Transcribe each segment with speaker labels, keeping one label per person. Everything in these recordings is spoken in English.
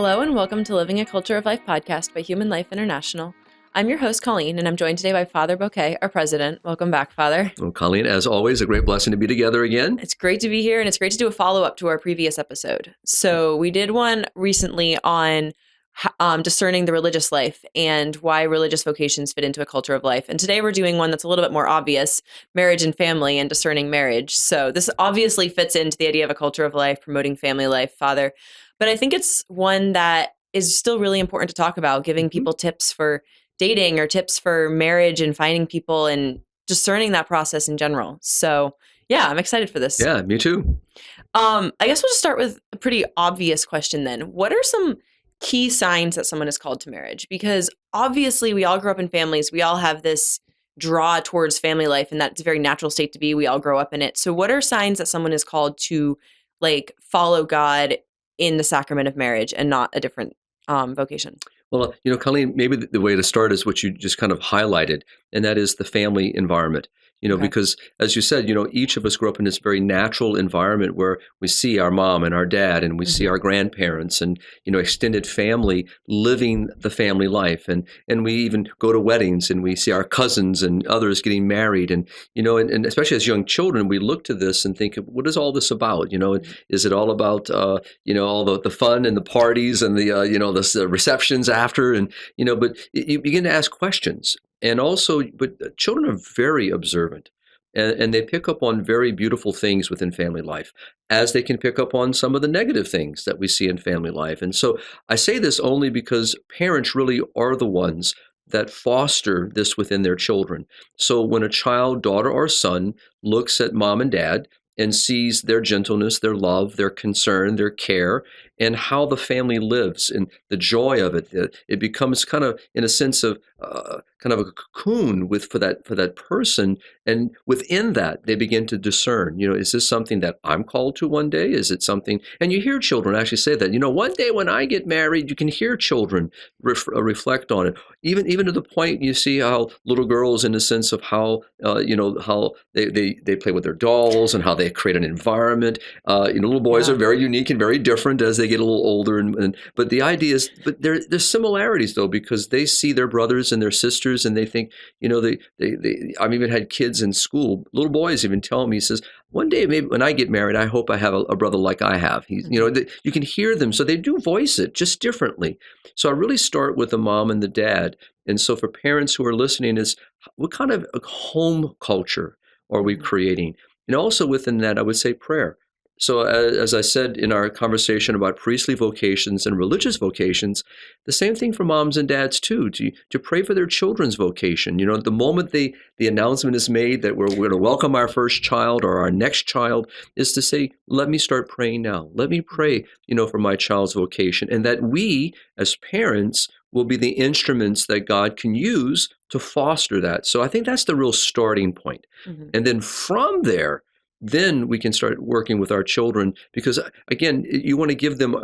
Speaker 1: Hello and welcome to Living a Culture of Life podcast by Human Life International. I'm your host, Colleen, and I'm joined today by Father Boquet, our president. Welcome back, Father.
Speaker 2: Well, Colleen, as always, a great blessing to be together again.
Speaker 1: It's great to be here, and it's great to do a follow-up to our previous episode. So we did one recently on discerning the religious life and why religious vocations fit into a culture of life. And today we're doing one that's a little bit more obvious, marriage and family and discerning marriage. So this obviously fits into the idea of a culture of life, promoting family life, Father. But I think it's one that is still really important to talk about, giving people tips for dating or tips for marriage and finding people and discerning that process in general. So yeah, I'm excited for this.
Speaker 2: Yeah, me too.
Speaker 1: I guess we'll just start with a pretty obvious question then. What are some key signs that someone is called to marriage? Because obviously we all grow up in families. We all have this draw towards family life, and that's a very natural state to be. We all grow up in it. So what are signs that someone is called to follow God in the sacrament of marriage and not a different vocation?
Speaker 2: Well, Colleen, maybe the way to start is what you just kind of highlighted, and that is the family environment.
Speaker 1: Okay.
Speaker 2: Because as you said, each of us grew up in this very natural environment where we see our mom and our dad and we see our grandparents and, extended family living the family life. And we even go to weddings and we see our cousins and others getting married. And, and especially as young children, we look to this and think, what is all this about? Is it all about, all the fun and the parties and the receptions after? And, but you begin to ask questions. And also, but children are very observant, and they pick up on very beautiful things within family life, as they can pick up on some of the negative things that we see in family life. And so I say this only because parents really are the ones that foster this within their children. So when a child, daughter or son, looks at mom and dad and sees their gentleness, their love, their concern, their care, and how the family lives and the joy of it, it becomes kind of, in a sense of kind of a cocoon for that person. And within that, they begin to discern, is this something that I'm called to one day? Is it something? And you hear children actually say that, one day when I get married, you can hear children reflect on it. Even to the point you see how little girls, in the sense of how, how they play with their dolls and how they create an environment. Little boys are very unique and very different as they get a little older. But the idea is, but there's similarities though, because they see their brothers and their sisters and they think, I've even had kids in school, little boys even tell me, he says, one day maybe when I get married, I hope I have a brother like I have. You can hear them. So they do voice it just differently. So I really start with the mom and the dad. And so for parents who are listening, is what kind of a home culture are we creating? And also within that, I would say prayer. So as I said in our conversation about priestly vocations and religious vocations, the same thing for moms and dads too, to pray for their children's vocation. The moment the announcement is made that we're going to welcome our first child or our next child, is to say, let me start praying now. Let me pray, for my child's vocation, and that we as parents will be the instruments that God can use to foster that. So I think that's the real starting point. And then from there, then we can start working with our children, because again, you want to give them,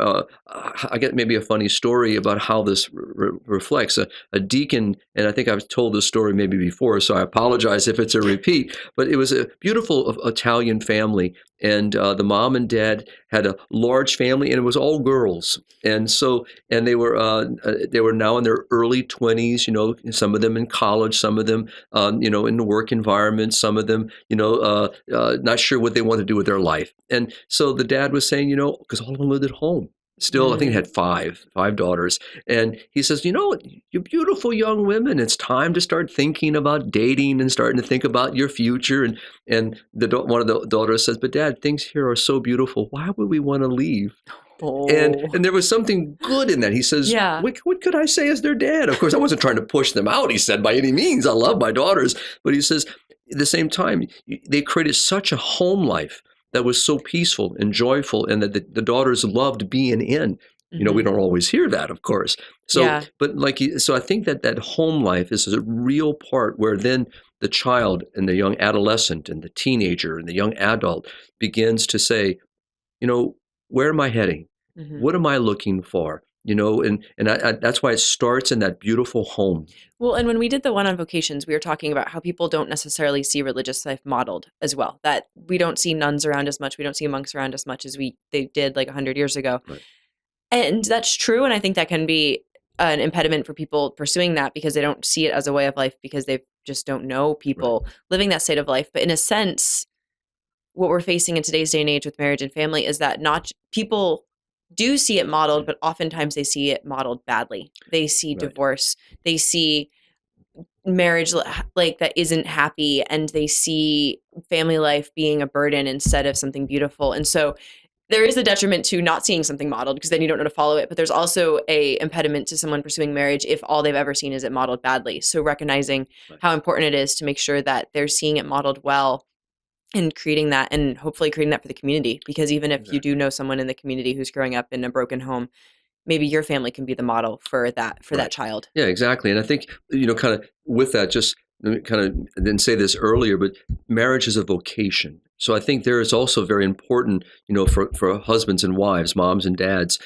Speaker 2: I get maybe a funny story about how this reflects. A deacon, and I think I've told this story maybe before, so I apologize if it's a repeat, but it was a beautiful Italian family, and the mom and dad had a large family, and it was all girls. And so, and they were now in their early 20s, some of them in college, some of them, in the work environment, some of them, not sure what they want to do with their life. And so the dad was saying, because all of them lived at home. Still, I think he had five daughters. And he says, you beautiful young women, it's time to start thinking about dating and starting to think about your future. And one of the daughters says, but Dad, things here are so beautiful. Why would we want to leave?
Speaker 1: Oh.
Speaker 2: And there was something good in that. He says, what could I say as their dad? Of course, I wasn't trying to push them out, he said, by any means. I love my daughters. But he says, at the same time, they created such a home life that was so peaceful and joyful, and that the daughters loved being in. We don't always hear that, of course. So, but so I think that home life is a real part where then the child and the young adolescent and the teenager and the young adult begins to say, where am I heading? What am I looking for? And that's why it starts in that beautiful home.
Speaker 1: Well, and when we did the one on vocations, we were talking about how people don't necessarily see religious life modeled as well, that we don't see nuns around as much. We don't see monks around as much as they did 100 years ago.
Speaker 2: Right.
Speaker 1: And that's true. And I think that can be an impediment for people pursuing that because they don't see it as a way of life because they just don't know people living that state of life. But in a sense, what we're facing in today's day and age with marriage and family is that not people do see it modeled, but oftentimes they see it modeled badly. They see divorce, they see marriage like that isn't happy, and they see family life being a burden instead of something beautiful. And so there is a detriment to not seeing something modeled because then you don't know to follow it. But there's also a impediment to someone pursuing marriage if all they've ever seen is it modeled badly. So recognizing how important it is to make sure that they're seeing it modeled well and creating that, and hopefully creating that for the community. Because even if you do know someone in the community who's growing up in a broken home, maybe your family can be the model for that child.
Speaker 2: Yeah, exactly. And I think, kind of with that, just kind of didn't say this earlier, but marriage is a vocation. So I think there is also very important, for husbands and wives, moms and dads,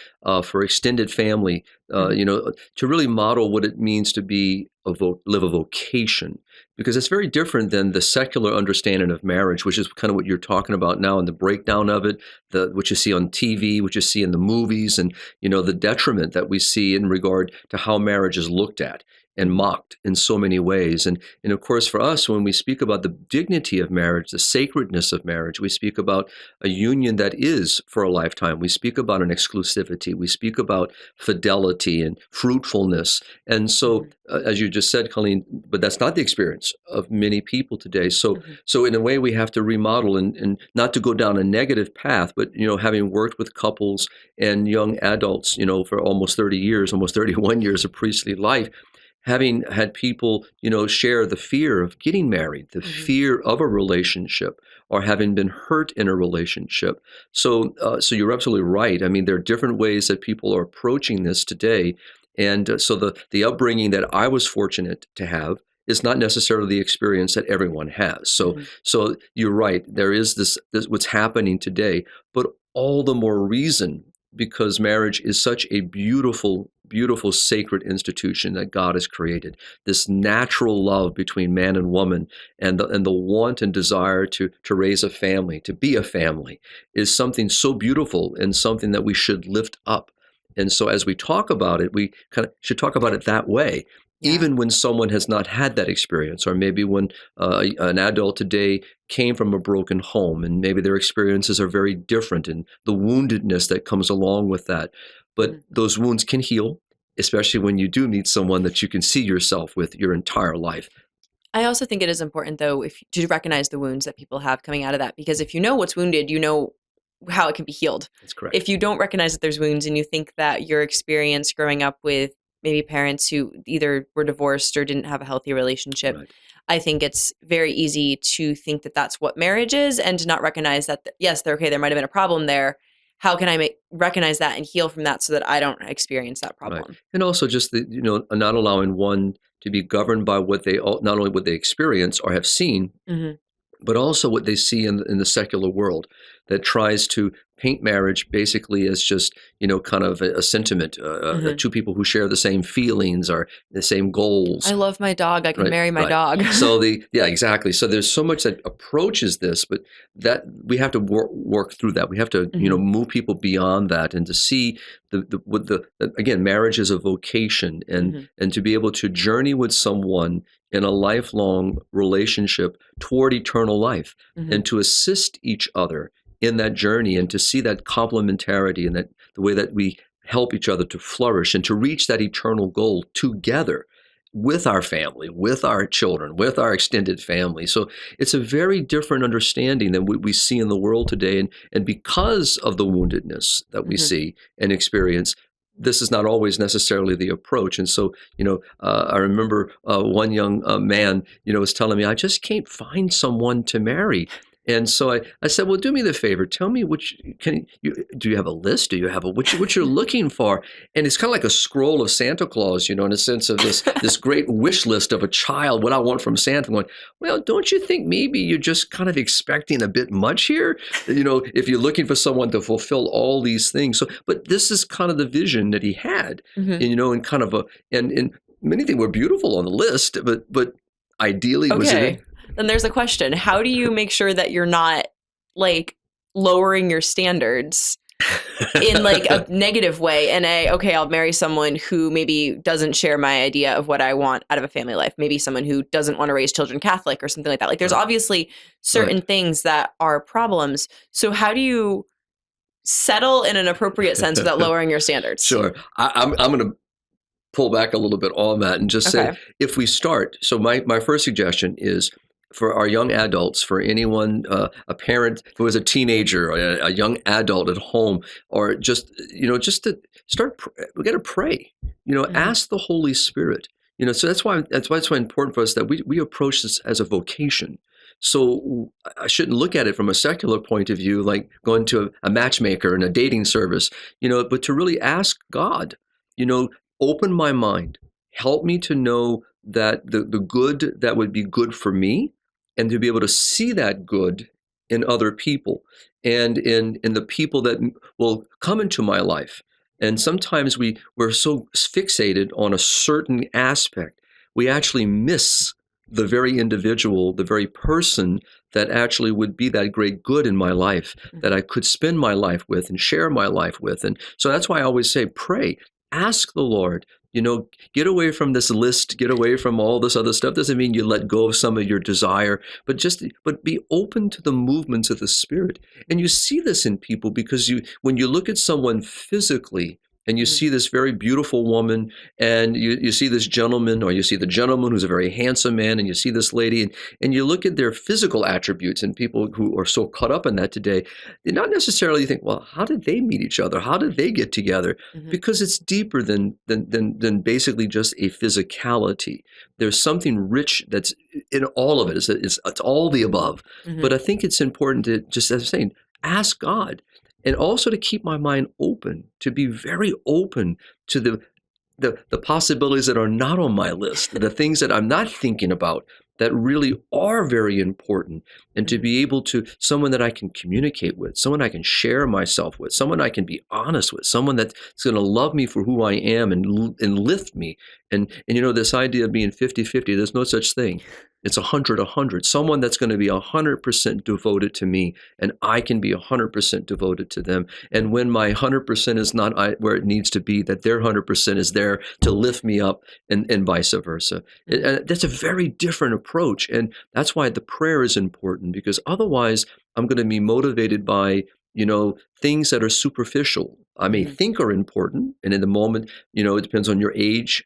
Speaker 2: for extended family, to really model what it means to be live a vocation, because it's very different than the secular understanding of marriage, which is kind of what you're talking about now, and the breakdown of it, what you see on TV, what you see in the movies, and the detriment that we see in regard to how marriage is looked at and mocked in so many ways. And of course, for us, when we speak about the dignity of marriage, the sacredness of marriage, we speak about a union that is for a lifetime. We speak about an exclusivity. We speak about fidelity and fruitfulness. And so, as you just said, Colleen, but that's not the experience of many people today. So in a way, we have to remodel and not to go down a negative path, but, having worked with couples and young adults, for almost 30 years, almost 31 years of priestly life, having had people, share the fear of getting married, the fear of a relationship, or having been hurt in a relationship. So you're absolutely right. I mean, there are different ways that people are approaching this today. And so the upbringing that I was fortunate to have is not necessarily the experience that everyone has. So you're right. There is this what's happening today, but all the more reason, because marriage is such a beautiful, beautiful, sacred institution that God has created. This natural love between man and woman, and the want and desire to raise a family, to be a family, is something so beautiful and something that we should lift up. And so as we talk about it, we kind of should talk about it that way. Yeah. Even when someone has not had that experience, or maybe when an adult today came from a broken home, and maybe their experiences are very different, and the woundedness that comes along with that. But those wounds can heal, especially when you do meet someone that you can see yourself with your entire life.
Speaker 1: I also think it is important, though, to recognize the wounds that people have coming out of that, because if you know what's wounded, you know how it can be healed.
Speaker 2: That's correct.
Speaker 1: If you don't recognize that there's wounds and you think that your experience growing up with maybe parents who either were divorced or didn't have a healthy relationship, I think it's very easy to think that that's what marriage is, and to not recognize that, yes, they're okay, there might have been a problem there. How can I recognize that and heal from that so that I don't experience that problem?
Speaker 2: Right. And also just not allowing one to be governed by not only what they experience or have seen, but also what they see in the secular world that tries to paint marriage basically as just, kind of a sentiment, two people who share the same feelings or the same goals.
Speaker 1: I love my dog. I can marry my dog.
Speaker 2: So exactly. So there's so much that approaches this, but that we have to work through that. We have to, move people beyond that, and to see again, marriage is a vocation, and to be able to journey with someone in a lifelong relationship toward eternal life, and to assist each other in that journey, and to see that complementarity and that the way that we help each other to flourish and to reach that eternal goal together with our family, with our children, with our extended family. So it's a very different understanding than what we see in the world today. And because of the woundedness that we see and experience, this is not always necessarily the approach. And so, I remember one young man, was telling me, I just can't find someone to marry. And so I said, well, do me the favor. Tell me do you have a list? Do you have what you're looking for? And it's kind of like a scroll of Santa Claus, in a sense of this great wish list of a child, what I want from Santa. I'm going, well, don't you think maybe you're just kind of expecting a bit much here? If you're looking for someone to fulfill all these things. So, but this is kind of the vision that he had, and kind of and many things were beautiful on the list, but ideally was it.
Speaker 1: Then there's a question. How do you make sure that you're not lowering your standards in like a negative way, and okay, I'll marry someone who maybe doesn't share my idea of what I want out of a family life. Maybe someone who doesn't want to raise children Catholic or something like that. Like there's
Speaker 2: Right.
Speaker 1: obviously certain
Speaker 2: Right.
Speaker 1: things that are problems. So how do you settle in an appropriate sense without lowering your standards?
Speaker 2: Sure. I'm going to pull back a little bit on that and just say,
Speaker 1: Okay.
Speaker 2: if we start, so my first suggestion is for our young adults, for anyone, a parent who is a teenager, or a young adult at home, or just, just to start, we got to pray, ask the Holy Spirit, so that's why it's important for us that we approach this as a vocation. So I shouldn't look at it from a secular point of view, like going to a matchmaker and a dating service, but to really ask God, open my mind, help me to know that the good that would be good for me, and to be able to see that good in other people and in the people that will come into my life. And sometimes we're so fixated on a certain aspect, we actually miss the very individual, the very person that actually would be that great good in my life, that I could spend my life with and share my life with. And so that's why I always say, pray, ask the Lord, get away from this list, get away from all this other stuff. Doesn't mean you let go of some of your desire, but be open to the movements of the Spirit. And you see this in people because when you look at someone physically, and you see this very beautiful woman, and you see this gentleman, or you see the gentleman who's a very handsome man, and you see this lady, and you look at their physical attributes, and people who are so caught up in that today, they not necessarily think, well, how did they meet each other? How did they get together? Because it's deeper than basically just a physicality. There's something rich that's in all of it. It's all the above. But I think it's important to, just as I'm saying, ask God. And also to keep my mind open, to be very open to the possibilities that are not on my list, the things that I'm not thinking about that really are very important, and to be able to, someone that I can communicate with, someone I can share myself with, someone I can be honest with, someone that's going to love me for who I am and lift me. And this idea of being 50-50, there's no such thing. It's 100-100. Someone that's going to be 100% devoted to me, and I can be 100% devoted to them. And when my 100% is not where it needs to be, that their 100% is there to lift me up, and vice versa. And that's a very different approach. And that's why the prayer is important, because otherwise I'm going to be motivated by, things that are superficial. I may think are important, and in the moment, it depends on your age.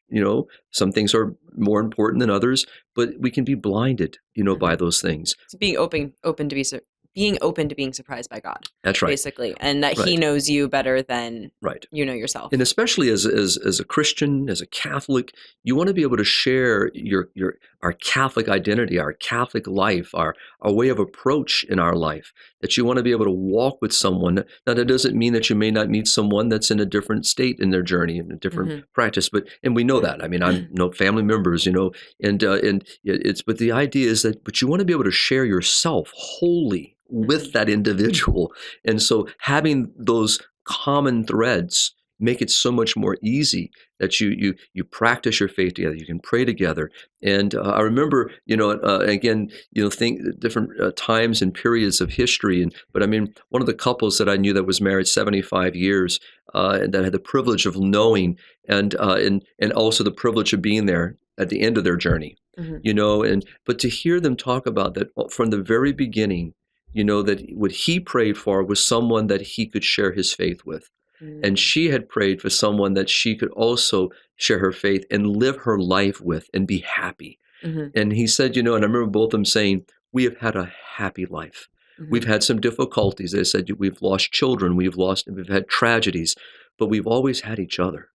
Speaker 2: Some things are more important than others, but we can be blinded, by those things.
Speaker 1: It's being open to being open to being surprised by God.
Speaker 2: That's right,
Speaker 1: basically, and that
Speaker 2: right.
Speaker 1: He knows you better than
Speaker 2: right.
Speaker 1: you know yourself.
Speaker 2: And especially as a Christian, as a Catholic, you want to be able to share our Catholic identity, our Catholic life, our way of approach in our life. That you want to be able to walk with someone. Now, that doesn't mean that you may not meet someone that's in a different state in their journey, in a different practice. And we know that. I mean, I know family members, but the idea is but you want to be able to share yourself wholly with that individual. And so having those common threads make it so much more easy that you practice your faith together. You can pray together. And I remember, think different times and periods of history. But I mean, one of the couples that I knew that was married 75 years, and that had the privilege of knowing, and also the privilege of being there at the end of their journey, but to hear them talk about that from the very beginning, that what he prayed for was someone that he could share his faith with. And she had prayed for someone that she could also share her faith and live her life with and be happy. And he said, and I remember both of them saying, we have had a happy life. We've had some difficulties. They said, we've lost children, we've had tragedies, but we've always had each other.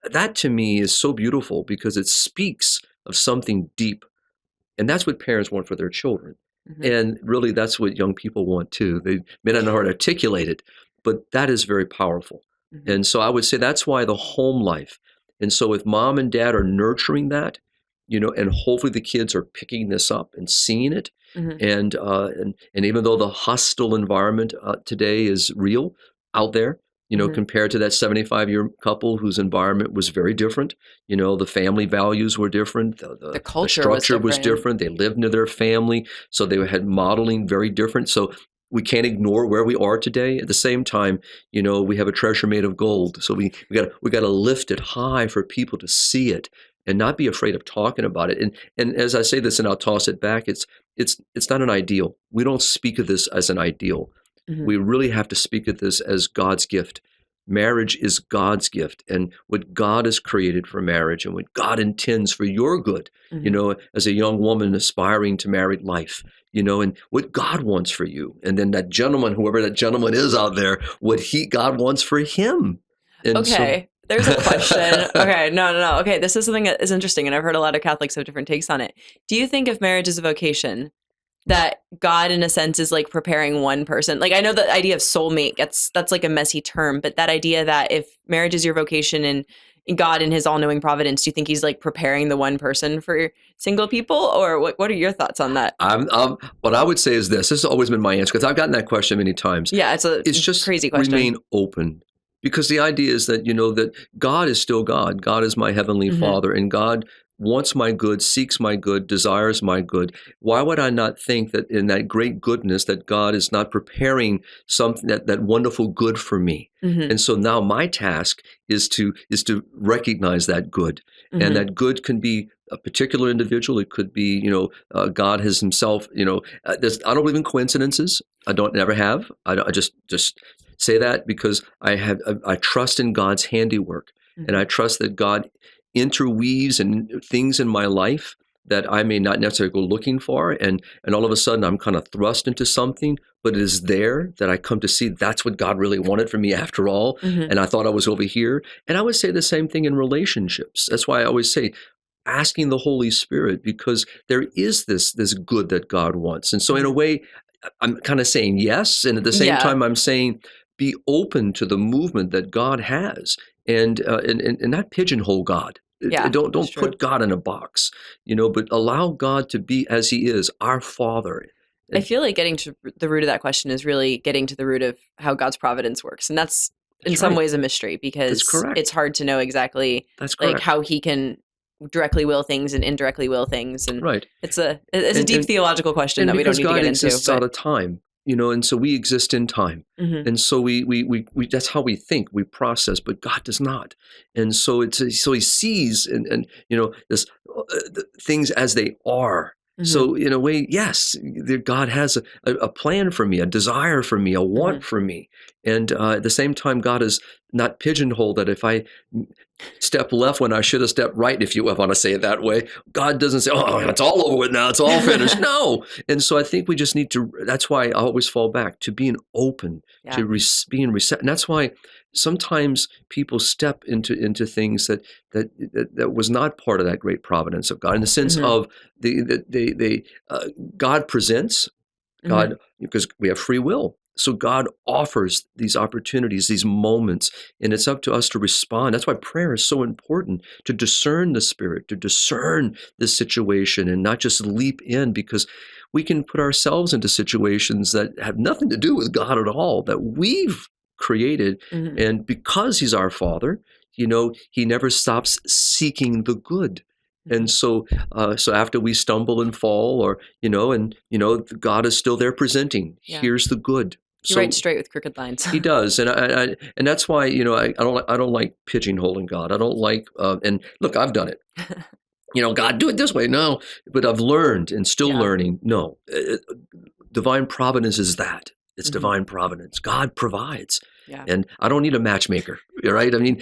Speaker 2: That to me is so beautiful, because it speaks of something deep. And that's what parents want for their children. And really, that's what young people want too. They may not know how to articulate it, but that is very powerful. And so I would say that's why the home life. And so if mom and dad are nurturing that, and hopefully the kids are picking this up and seeing it. And even though the hostile environment today is real out there, compared to that 75-year couple whose environment was very different. The family values were different. The
Speaker 1: culture
Speaker 2: structure
Speaker 1: was different.
Speaker 2: They lived near their family, so they had modeling very different. So we can't ignore where we are today. At the same time, we have a treasure made of gold. So we got to lift it high for people to see it and not be afraid of talking about it. And as I say this, and I'll toss it back, it's not an ideal. We don't speak of this as an ideal.
Speaker 1: Mhm.
Speaker 2: We really have to speak of this as God's gift. Marriage is God's gift, and what God has created for marriage and what God intends for your good,
Speaker 1: Mhm.
Speaker 2: as a young woman aspiring to married life, and what God wants for you. And then that gentleman, whoever that gentleman is out there, what God wants for him. And so,
Speaker 1: Okay, there's a question. Okay, no. Okay, this is something that is interesting, and I've heard a lot of Catholics have different takes on it. Do you think if marriage is a vocation, that God, in a sense, is like preparing one person? Like, I know the idea of soulmate that's like a messy term, but that idea that if marriage is your vocation and God in his all-knowing providence, do you think he's like preparing the one person for single people? Or what are your thoughts on that?
Speaker 2: what I would say is this has always been my answer, because I've gotten that question many times.
Speaker 1: Yeah, it's a
Speaker 2: It's just
Speaker 1: crazy question.
Speaker 2: remain open. Because the idea is that, that God is still God. God is my heavenly
Speaker 1: Mhm.
Speaker 2: Father, and God wants my good, seeks my good, desires my good. Why would I not think that in that great goodness that God is not preparing something, that wonderful good for me?
Speaker 1: Mhm.
Speaker 2: And so now my task is to recognize that good.
Speaker 1: Mhm.
Speaker 2: And that good can be a particular individual. It could be, God has himself, I don't believe in coincidences. I don't, never have. I just say that because I trust in God's handiwork, and I trust that God interweaves and things in my life that I may not necessarily go looking for, and all of a sudden I'm kind of thrust into something, but it is there that I come to see that's what God really wanted for me after all,
Speaker 1: Mhm.
Speaker 2: and I thought I was over here. And I would say the same thing in relationships. That's why I always say asking the Holy Spirit, because there is this good that God wants. And so in a way, I'm kind of saying yes, and at the same
Speaker 1: Yeah.
Speaker 2: time I'm saying be open to the movement that God has, and not pigeonhole God.
Speaker 1: Yeah,
Speaker 2: Don't
Speaker 1: that's true.
Speaker 2: put God in a box, but allow God to be as He is, our Father.
Speaker 1: I feel like getting to the root of that question is really getting to the root of how God's providence works. And that's in
Speaker 2: That's
Speaker 1: some
Speaker 2: right.
Speaker 1: ways a mystery,
Speaker 2: That's
Speaker 1: because
Speaker 2: correct.
Speaker 1: it's hard to know exactly
Speaker 2: That's
Speaker 1: like
Speaker 2: correct.
Speaker 1: how he can directly will things and indirectly will things. And
Speaker 2: Right.
Speaker 1: it's a
Speaker 2: And-
Speaker 1: deep
Speaker 2: and-
Speaker 1: theological question
Speaker 2: And
Speaker 1: that we don't
Speaker 2: because
Speaker 1: need to
Speaker 2: God
Speaker 1: get into.
Speaker 2: exists out of time, and so we exist in time.
Speaker 1: Mhm.
Speaker 2: And so we that's how we think, we process, but God does not. And so so He sees and this things as they are.
Speaker 1: Mhm.
Speaker 2: So in a way, yes, God has a plan for me, a desire for me, a want
Speaker 1: Mhm.
Speaker 2: for me. And at the same time, God is not pigeonholed that if I step left when I should have stepped right, if you want to say it that way. God doesn't say, oh, it's all over with now, it's all finished. No. And so I think we just need to, that's why I always fall back to being open,
Speaker 1: Yeah.
Speaker 2: to being receptive. And that's why sometimes people step into things that was not part of that great providence of God, in the sense
Speaker 1: Mhm.
Speaker 2: of God presents,
Speaker 1: Mhm.
Speaker 2: God, because we have free will. So God offers these opportunities, these moments, and it's up to us to respond. That's why prayer is so important, to discern the Spirit, to discern the situation, and not just leap in, because we can put ourselves into situations that have nothing to do with God at all, that we've created.
Speaker 1: Mhm.
Speaker 2: And because He's our Father, He never stops seeking the good. And so after we stumble and fall, or God is still there presenting.
Speaker 1: Yeah.
Speaker 2: Here's the good.
Speaker 1: He
Speaker 2: So
Speaker 1: writes straight with crooked lines.
Speaker 2: He does, and that's why I don't like pigeonholing God. I don't like and look, I've done it. God, do it this way. No, but I've learned and still
Speaker 1: Yeah.
Speaker 2: learning. No, divine providence is that. It's
Speaker 1: Mhm.
Speaker 2: divine providence. God provides,
Speaker 1: Yeah.
Speaker 2: and I don't need a matchmaker. Right? I mean,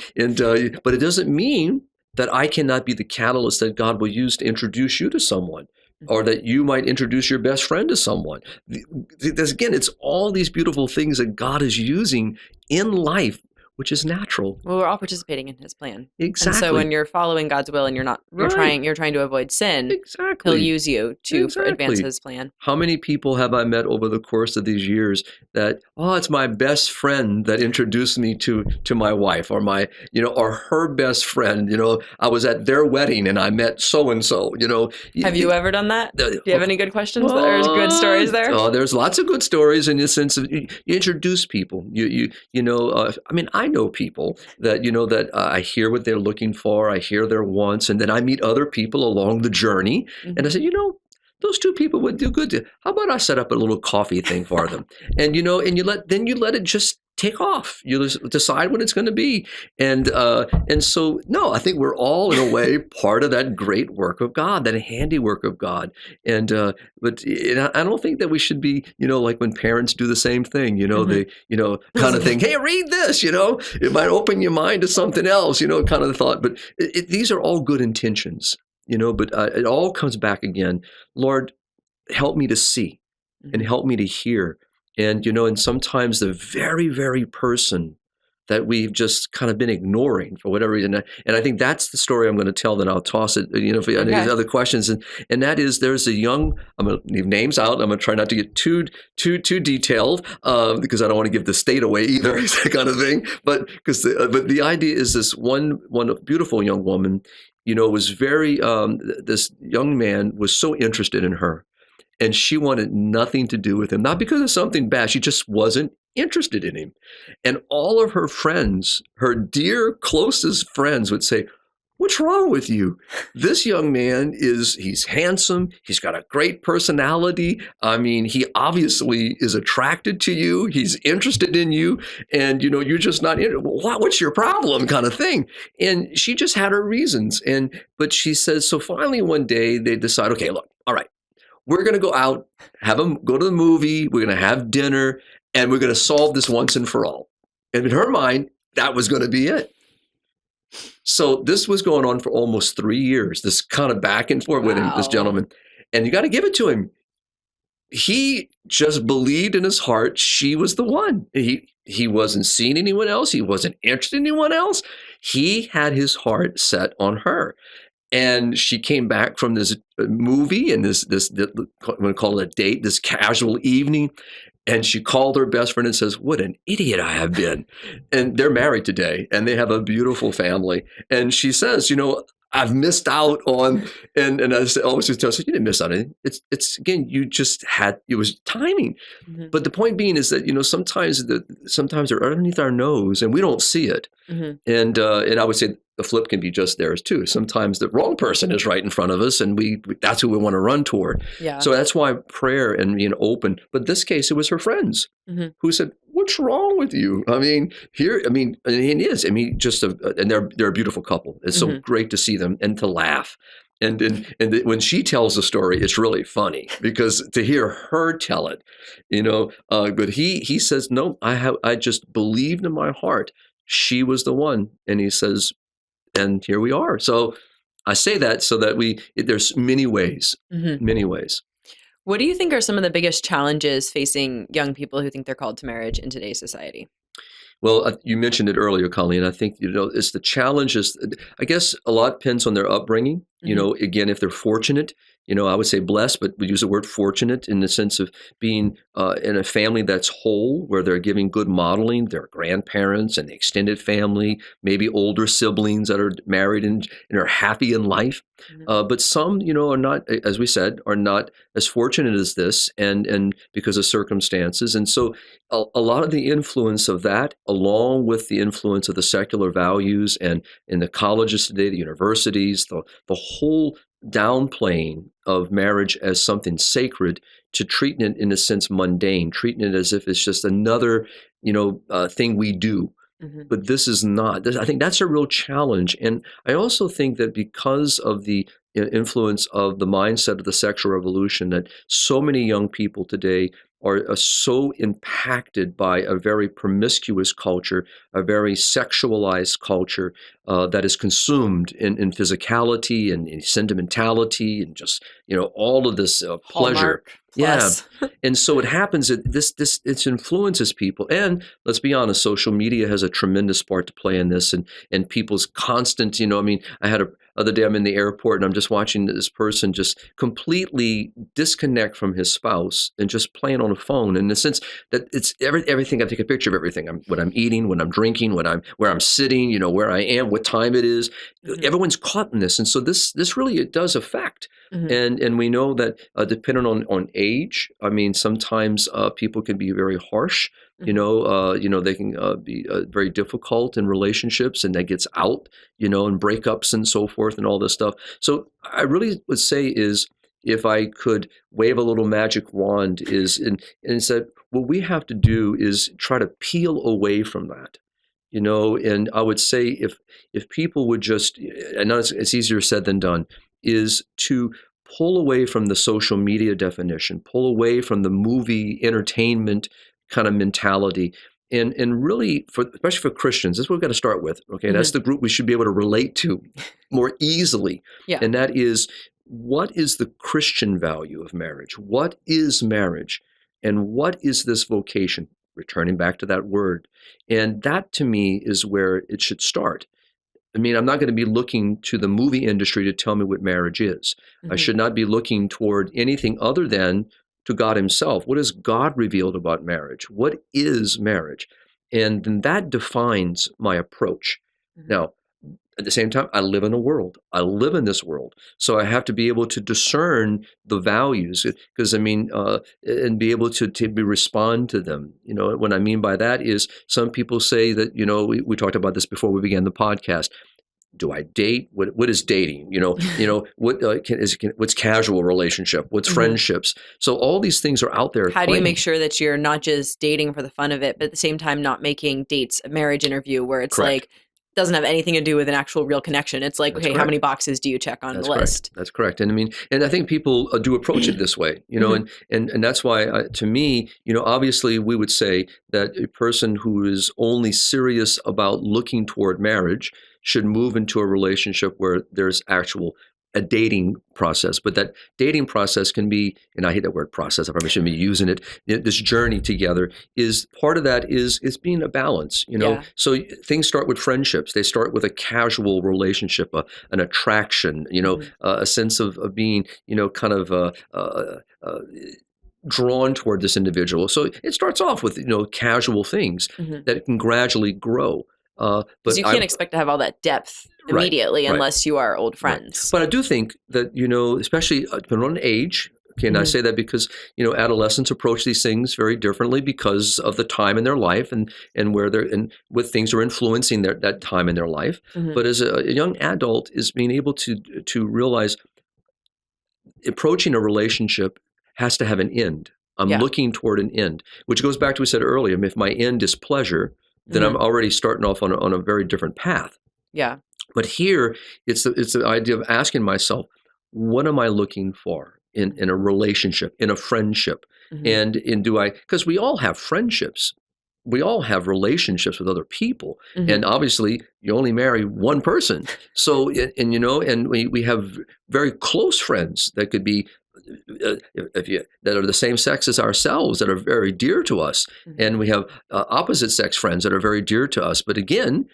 Speaker 2: but it doesn't mean that I cannot be the catalyst that God will use to introduce you to someone, or that you might introduce your best friend to someone. Again, it's all these beautiful things that God is using in life, which is natural.
Speaker 1: Well, we're all participating in his plan.
Speaker 2: Exactly.
Speaker 1: And so when you're following God's will and you're
Speaker 2: Right.
Speaker 1: trying to avoid sin,
Speaker 2: Exactly.
Speaker 1: he'll use you to advance
Speaker 2: Exactly.
Speaker 1: his plan.
Speaker 2: How many people have I met over the course of these years that, it's my best friend that introduced me to my wife, or my, or her best friend, I was at their wedding and I met so-and-so,
Speaker 1: Have you ever done that? Do you have any good questions or good stories there?
Speaker 2: Oh, there's lots of good stories in the sense of you introduce people. I know people that, that I hear what they're looking for. I hear their wants. And then I meet other people along the journey. And I say, those two people would do good. How about I set up a little coffee thing for them? And and you let it just take off. You just decide when it's going to be. And so no, I think we're all in a way part of that great work of God, that handiwork of God. And I don't think that we should be, like when parents do the same thing, they, kind of thing, hey, read this, it might open your mind to something else, kind of thought. But these are all good intentions, but it all comes back again. Lord, help me to see and help me to hear. And sometimes the very, very person that we've just kind of been ignoring for whatever reason. And I think that's the story I'm going to tell, then I'll toss it, if you have any other questions. And that is, there's a young, I'm going to leave names out. I'm going to try not to get too detailed because I don't want to give the state away either, that kind of thing. But the idea is this one beautiful young woman, was very, this young man was so interested in her. And she wanted nothing to do with him, not because of something bad. She just wasn't interested in him. And all of her friends, her dear closest friends, would say, what's wrong with you? This young man he's handsome. He's got a great personality. I mean, he obviously is attracted to you. He's interested in you. And, you're just not in it. What's your problem, kind of thing? And she just had her reasons. But she says, so finally one day they decide, okay, look, all right. We're going to go out, have them go to the movie, we're going to have dinner, and we're going to solve this once and for all. And in her mind, that was going to be it. So this was going on for almost 3 years, this kind of back and forth with him, this gentleman. And you got to give it to him. He just believed in his heart she was the one. He wasn't seeing anyone else. He wasn't interested in anyone else. He had his heart set on her. And she came back from this movie and this I'm going to call it a date, this casual evening. And she called her best friend and says, what an idiot I have been. And they're married today and they have a beautiful family. And she says, I've missed out on, and I always tell her, you didn't miss out on anything. It's again, you just it was timing. Mm-hmm. But the point being is that, sometimes they're underneath our nose and we don't see it. Mm-hmm. And I would say the flip can be just theirs too. Sometimes the wrong person is right in front of us and that's who we want to run toward. Yeah. So that's why prayer and being open, but in this case, it was her friends who said, what's wrong with you? I mean, and it is, and they're a beautiful couple. It's so great to see them and to laugh. And when she tells the story, it's really funny because to hear her tell it, but he says, no, I just believed in my heart she was the one. And he says, and here we are. So I say that so that there's many ways.
Speaker 1: What do you think are some of the biggest challenges facing young people who think they're called to marriage in today's society?
Speaker 2: Well, you mentioned it earlier, Colleen. I think, it's the challenges. I guess a lot depends on their upbringing. Again, if they're fortunate, I would say blessed, but we use the word fortunate in the sense of being in a family that's whole, where they're giving good modeling, their grandparents and the extended family, maybe older siblings that are married and are happy in life. But some, are not, as we said, are not as fortunate as this and because of circumstances. And so a lot of the influence of that, along with the influence of the secular values and in the colleges today, the universities, the whole downplaying of marriage as something sacred to treating it in a sense mundane, treating it as if it's just another, thing we do. But this is not. I think that's a real challenge. And I also think that because of the influence of the mindset of the sexual revolution, that so many young people today are so impacted by a very promiscuous culture, a very sexualized culture that is consumed in physicality and in sentimentality and just, all of this pleasure.
Speaker 1: Plus.
Speaker 2: Yeah. And so it happens that it influences people. And let's be honest, social media has a tremendous part to play in this and people's constant, I had other day I'm in the airport and I'm just watching this person just completely disconnect from his spouse and just playing on a phone in the sense that it's everything. I take a picture of everything. What I'm eating, what I'm drinking, where I'm sitting, where I am, what time it is. Everyone's caught in this. And so this really, it does affect. And we know that depending on age, sometimes people can be very harsh. They can be very difficult in relationships, and that gets out, and breakups and so forth and all this stuff. So I really would say is if I could wave a little magic wand, and said, what we have to do is try to peel away from that. And I would say if people would just, I know it's easier said than done, is to pull away from the social media definition, pull away from the movie entertainment kind of mentality, and really, especially for Christians, this is what we've got to start with. Okay, that's the group we should be able to relate to more easily.
Speaker 1: Yeah.
Speaker 2: And that is, what is the Christian value of marriage? What is marriage? And what is this vocation? Returning back to that word. And that, to me, is where it should start. I mean, I'm not going to be looking to the movie industry to tell me what marriage is. I should not be looking toward anything other than to God himself. What has God revealed about marriage? What is marriage? And then that defines my approach. Now, at the same time, I live in a world. I live in this world. So I have to be able to discern the values, because and be able to respond to them. What I mean by that is, some people say that, we talked about this before we began the podcast. Do I date? What is dating? What's casual relationship? What's friendships? So all these things are out there.
Speaker 1: How do you make sure that you're not just dating for the fun of it, but at the same time not making dates a marriage interview where it's
Speaker 2: Correct.
Speaker 1: like, doesn't have anything to do with an actual real connection. It's like,
Speaker 2: That's
Speaker 1: okay,
Speaker 2: correct.
Speaker 1: how many boxes do you check on the list?
Speaker 2: That's correct. And I think people do approach it this way, and that's why, to me, obviously we would say that a person who is only serious about looking toward marriage should move into a relationship where there's a dating process. But that dating process can be, and I hate that word process, I probably shouldn't be using it, this journey together is part of that is being a balance, So things start with friendships. They start with a casual relationship, an attraction, a sense of being, kind of drawn toward this individual. So it starts off with, casual things that can gradually grow.
Speaker 1: But you can't expect to have all that depth immediately unless you are old friends.
Speaker 2: But I do think that, especially depending on age, okay, and I say that because, adolescents approach these things very differently because of the time in their life and where and what things are influencing that time in their life. But as a young adult is being able to realize approaching a relationship has to have an end. I'm looking toward an end, which goes back to what we said earlier. If my end is pleasure, then I'm already starting off on a very different path.
Speaker 1: Yeah.
Speaker 2: But here, it's the idea of asking myself, what am I looking for in a relationship, in a friendship? And do I, because we all have friendships. We all have relationships with other people. And obviously, you only marry one person. So, and we have very close friends that could be, that are the same sex as ourselves, that are very dear to us. And we have opposite sex friends that are very dear to us. But again,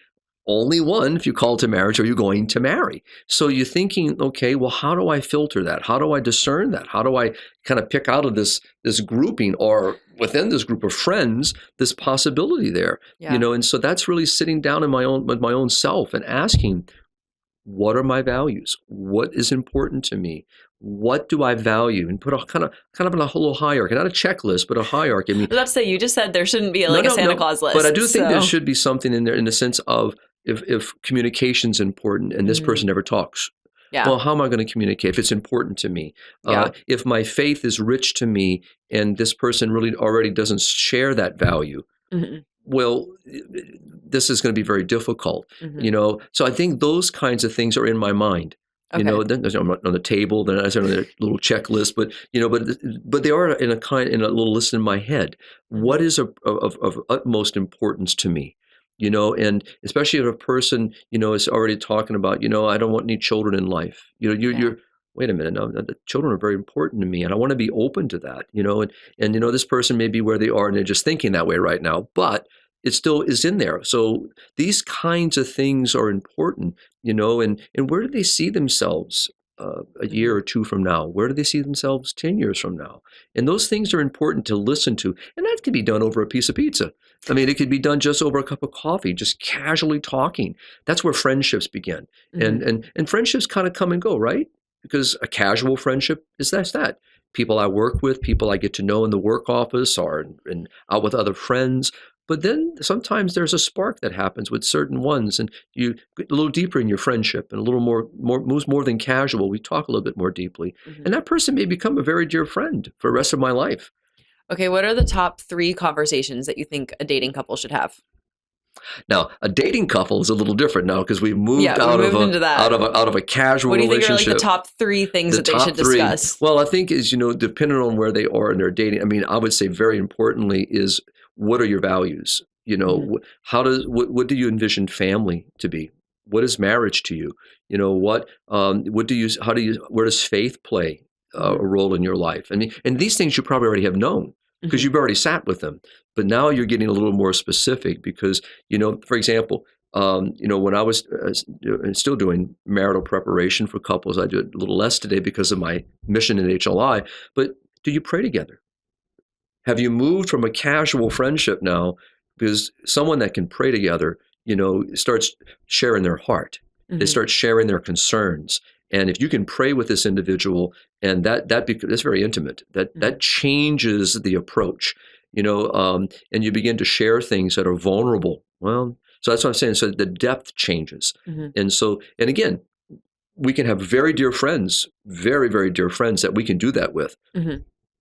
Speaker 2: only one, if you call to marriage, are you going to marry? So you're thinking, okay, well, how do I filter that? How do I discern that? How do I kind of pick out of this grouping, or within this group of friends, this possibility there? And so that's really sitting down with my own self and asking, what are my values? What is important to me? What do I value? And put a kind of in a little hierarchy, not a checklist, but a hierarchy. I
Speaker 1: let's say you just said there shouldn't be a Santa Claus list.
Speaker 2: But I do think there should be something in there in the sense of, if communication's important and this person never talks, well, how am I going to communicate if it's important to me? If my faith is rich to me and this person really already doesn't share that value, well, this is going to be very difficult. So I think those kinds of things are in my mind. Then there's on the table, then there's on a little checklist, but they are in a little list in my head. What is of utmost importance to me? And especially if a person, is already talking about, I don't want any children in life. You're wait a minute, no, the children are very important to me, and I want to be open to that, and this person may be where they are and they're just thinking that way right now, but it still is in there. So these kinds of things are important, and where do they see themselves a year or two from now? Where do they see themselves 10 years from now? And those things are important to listen to. And that can be done over a piece of pizza. I mean, it could be done just over a cup of coffee, just casually talking. That's where friendships begin. And friendships kind of come and go, right? Because a casual friendship is that. People I work with, people I get to know in the work office or out with other friends. But then sometimes there's a spark that happens with certain ones, and you get a little deeper in your friendship and a little more moves more than casual. We talk a little bit more deeply. And that person may become a very dear friend for the rest of my life.
Speaker 1: Okay, what are the top 3 conversations that you think a dating couple should have?
Speaker 2: Now, a dating couple is a little different now because we've moved
Speaker 1: into that.
Speaker 2: out of a casual
Speaker 1: What do you think
Speaker 2: relationship.
Speaker 1: are like the top 3 things that they should discuss?
Speaker 2: Well, I think is, depending on where they are in their dating, I mean, I would say very importantly is, what are your values? What do you envision family to be? What is marriage to you? Where does faith play a role in your life? And these things you probably already have known because you've already sat with them. But now you're getting a little more specific because, for example, when I was still doing marital preparation for couples, I do it a little less today because of my mission in HLI. But do you pray together? Have you moved from a casual friendship now? Because someone that can pray together, starts sharing their heart. They start sharing their concerns. And if you can pray with this individual, and that's very intimate, that changes the approach, and you begin to share things that are vulnerable. Well, so that's what I'm saying. So the depth changes. And again, we can have very dear friends, very, very dear friends that we can do that with.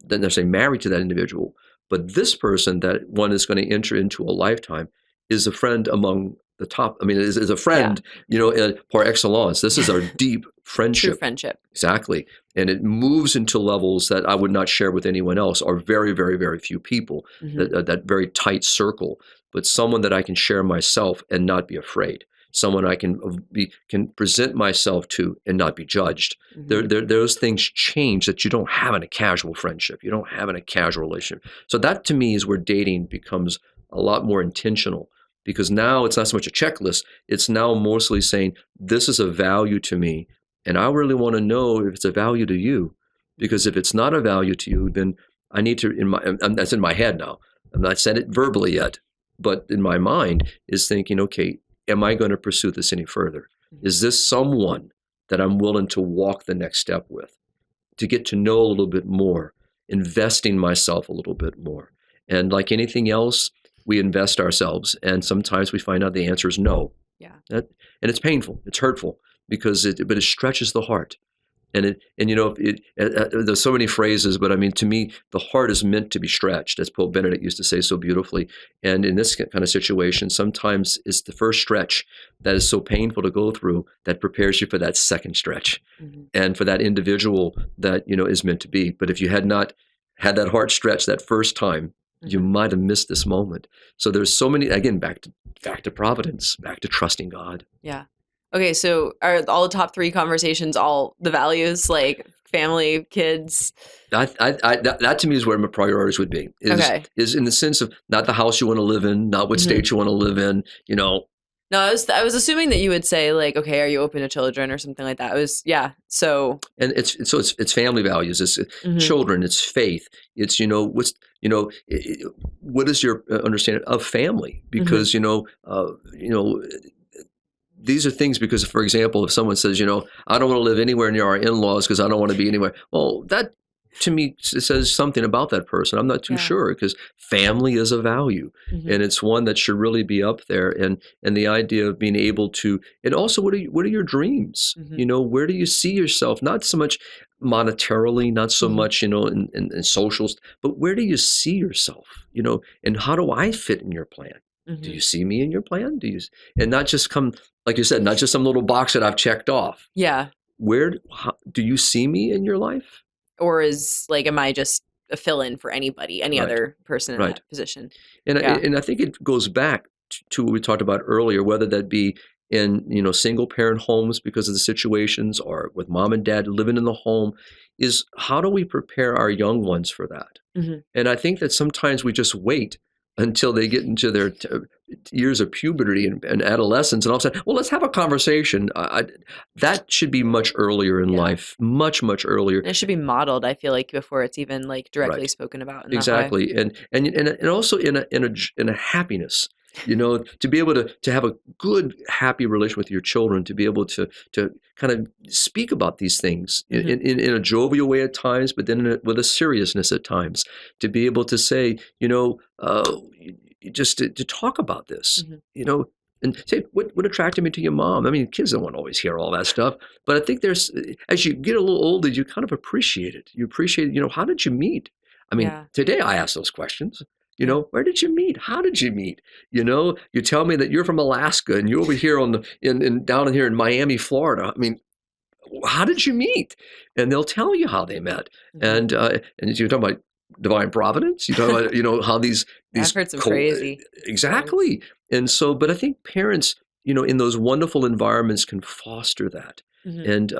Speaker 2: Then they're saying married to that individual. But this person that one is going to enter into a lifetime is a friend among the top. I mean, is a friend, par excellence. This is our deep friendship.
Speaker 1: True friendship.
Speaker 2: Exactly. And it moves into levels that I would not share with anyone else, or very, very, very few people, that very tight circle. But someone that I can share myself and not be afraid. Someone I can present myself to and not be judged. Those things change that you don't have in a casual friendship. You don't have in a casual relationship. So that to me is where dating becomes a lot more intentional, because now it's not so much a checklist. It's now mostly saying, this is a value to me, and I really want to know if it's a value to you. Because if it's not a value to you, then I need to, that's in my head now. I'm not saying it verbally yet, but in my mind is thinking, okay, am I going to pursue this any further? Is this someone that I'm willing to walk the next step with, to get to know a little bit more, investing myself a little bit more? And like anything else, we invest ourselves, and sometimes we find out the answer is no.
Speaker 1: Yeah.
Speaker 2: And it's painful, it's hurtful, but it stretches the heart. And there's so many phrases, but I mean, to me, the heart is meant to be stretched, as Pope Benedict used to say so beautifully. And in this kind of situation, sometimes it's the first stretch that is so painful to go through that prepares you for that second stretch, and for that individual that, is meant to be. But if you had not had that heart stretch that first time, you might have missed this moment. So there's so many, again, back to providence, back to trusting God.
Speaker 1: Yeah. Okay, so are all the top 3 conversations all the values, like family, kids?
Speaker 2: That to me is where my priorities would be. Is in the sense of not the house you want to live in, not what state you want to live in,
Speaker 1: No, I was assuming that you would say like, okay, are you open to children or something like that? So. And
Speaker 2: it's family values, it's children, it's faith, it's what is your understanding of family? Because these are things, because, for example, if someone says, I don't want to live anywhere near our in-laws because I don't want to be anywhere. Well, that to me says something about that person. I'm not too sure, because family is a value, and it's one that should really be up there. And the idea of being able to, and also what are your dreams? Where do you see yourself? Not so much monetarily, not so much, in socials, but where do you see yourself? And how do I fit in your plan? Do you see me in your plan? And not just come, like you said, not just some little box that I've checked off.
Speaker 1: Yeah.
Speaker 2: Do you see me in your life?
Speaker 1: Or am I just a fill-in for anybody, any other person in that position?
Speaker 2: And I think it goes back to what we talked about earlier, whether that be in, single parent homes because of the situations, or with mom and dad living in the home, is how do we prepare our young ones for that? And I think that sometimes we just wait until they get into their years of puberty and adolescence, and all of a sudden, well, let's have a conversation. That should be much earlier in life, much, much earlier.
Speaker 1: And it should be modeled, I feel like, before it's even like directly spoken about.
Speaker 2: Exactly, and also in a happiness. To be able to have a good, happy relation with your children, to be able to kind of speak about these things in a jovial way at times, but then with a seriousness at times, to be able to say, just to talk about this,
Speaker 1: Mhm.
Speaker 2: and say, what attracted me to your mom? I mean, kids don't want to always hear all that stuff, but I think as you get a little older, you kind of appreciate it. You appreciate, how did you meet? I mean,
Speaker 1: Yeah.
Speaker 2: today I ask those questions.
Speaker 1: Yeah.
Speaker 2: Where did you meet? How did you meet? You tell me that you're from Alaska and you're over here down here in Miami, Florida. I mean, how did you meet? And they'll tell you how they met.
Speaker 1: Mhm.
Speaker 2: And you're talking about Divine Providence. You talk about how these
Speaker 1: I've heard some
Speaker 2: co-
Speaker 1: crazy stories.
Speaker 2: exactly. And so, but I think parents, in those wonderful environments can foster that.
Speaker 1: Mhm.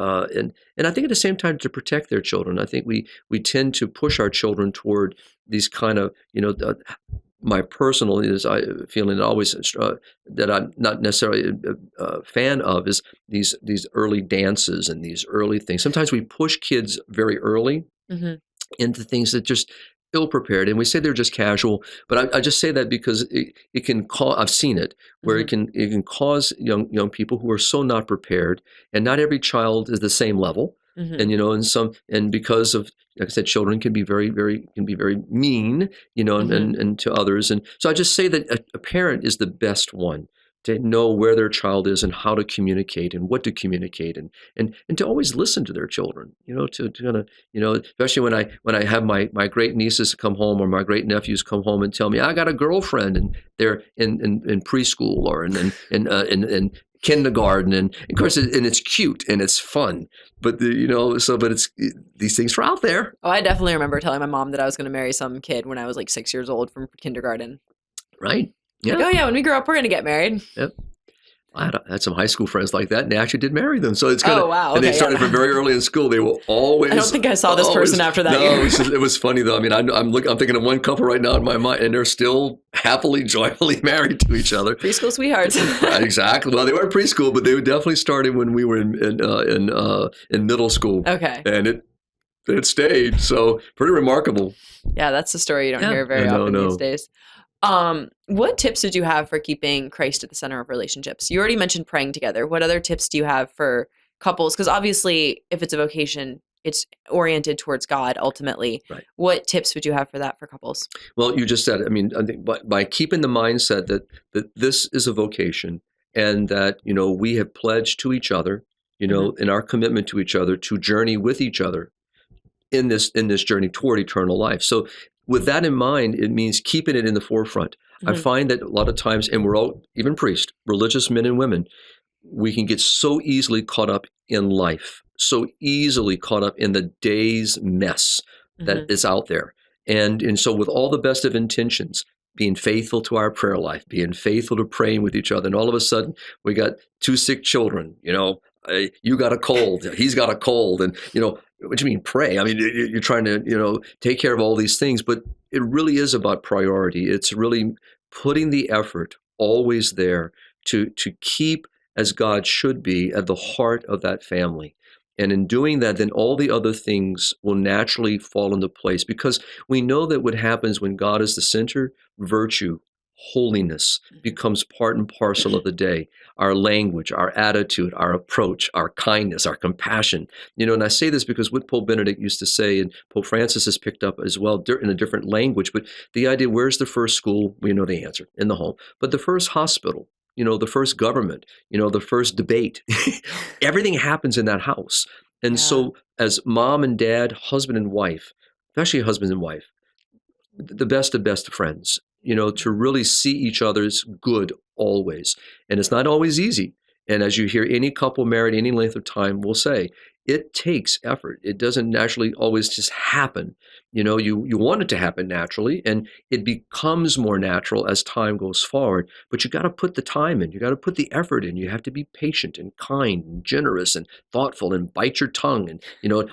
Speaker 2: And I think at the same time to protect their children, I think we tend to push our children toward these kind of my personal feeling always that I'm not necessarily a fan of is these early dances and these early things. Sometimes we push kids very early
Speaker 1: Mhm.
Speaker 2: into things that just ill prepared, and we say they're just casual. But I just say that because it can cause. I've seen it where
Speaker 1: Mhm.
Speaker 2: it can cause young people who are so not prepared, and not every child is the same level.
Speaker 1: Mhm.
Speaker 2: And because of, like I said, children can be very mean,
Speaker 1: Mhm.
Speaker 2: and to others. And so I just say that a parent is the best one to know where their child is and how to communicate and what to communicate, and to always listen to their children, to kind of, especially when I have my great nieces come home or my great nephews come home and tell me I got a girlfriend and they're in preschool or in kindergarten, and of course it's cute and it's fun, but these things are out there,
Speaker 1: Oh, I definitely remember telling my mom that I was going to marry some kid when I was like 6 years old from kindergarten.
Speaker 2: right?
Speaker 1: Like,
Speaker 2: Yeah.
Speaker 1: oh yeah, when we grow up, we're going to get married.
Speaker 2: Yep. I had some high school friends like that, and they actually did marry them. So it's kind of,
Speaker 1: Oh wow.
Speaker 2: and they
Speaker 1: Okay,
Speaker 2: started
Speaker 1: yeah.
Speaker 2: from very early in school. They will always.
Speaker 1: I don't think I saw this person after that
Speaker 2: no,
Speaker 1: year.
Speaker 2: it was funny though. I mean, I'm thinking of one couple right now in my mind, and they're still happily, joyfully married to each other.
Speaker 1: Preschool sweethearts.
Speaker 2: Exactly. Well, they weren't preschool, but they were definitely started when we were in middle school.
Speaker 1: Okay.
Speaker 2: And it stayed. So pretty remarkable.
Speaker 1: Yeah, that's a story you don't
Speaker 2: Yeah.
Speaker 1: hear very
Speaker 2: No,
Speaker 1: often
Speaker 2: no.
Speaker 1: these days. What tips did you have for keeping Christ at the center of relationships? You already mentioned praying together. What other tips do you have for couples? Because obviously, if it's a vocation, it's oriented towards God ultimately.
Speaker 2: Right.
Speaker 1: What tips would you have for that for couples?
Speaker 2: Well, you just said it. I mean, I think by keeping the mindset that this is a vocation and that, we have pledged to each other, in our commitment to each other to journey with each other in this journey toward eternal life. So with that in mind, it means keeping it in the forefront. I
Speaker 1: Mhm.
Speaker 2: find that a lot of times, and we're all, even priests, religious men and women, we can get so easily caught up in life, so easily caught up in the day's mess that
Speaker 1: Mhm.
Speaker 2: is out there. And so with all the best of intentions, being faithful to our prayer life, being faithful to praying with each other, and all of a sudden we got two sick children, you got a cold, he's got a cold, and what do you mean pray? I mean, you're trying to take care of all these things, but it really is about priority. It's really putting the effort always there to keep as God should be at the heart of that family. And in doing that, then all the other things will naturally fall into place, because we know that what happens when God is the center, virtue, holiness becomes part and parcel of the day. Our language, our attitude, our approach, our kindness, our compassion. And I say this because what Pope Benedict used to say, and Pope Francis has picked up as well in a different language, but the idea, where's the first school? We know the answer, in the home. But the first hospital, the first government, the first debate, everything happens in that house. And
Speaker 1: Yeah.
Speaker 2: so as mom and dad, husband and wife, especially husband and wife, the best of best friends, to really see each other's good always. And it's not always easy. And as you hear any couple married any length of time will say, it takes effort. It doesn't naturally always just happen. You want it to happen naturally, and it becomes more natural as time goes forward. But you got to put the time in. You got to put the effort in. You have to be patient and kind and generous and thoughtful and bite your tongue and,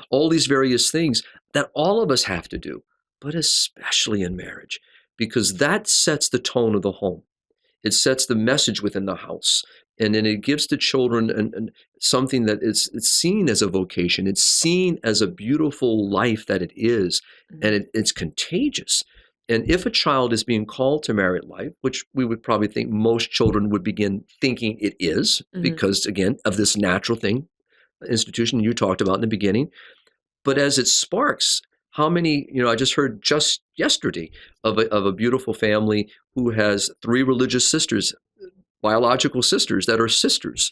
Speaker 2: all these various things that all of us have to do, but especially in marriage, because that sets the tone of the home. It sets the message within the house. And then it gives the children something that it's seen as a vocation. It's seen as a beautiful life that it is, and it's contagious. And if a child is being called to married life, which we would probably think most children would begin thinking it is, because again, of this natural thing, institution you talked about in the beginning, but as it sparks, How many, I just heard just yesterday of a beautiful family who has 3 religious sisters, biological sisters that are sisters,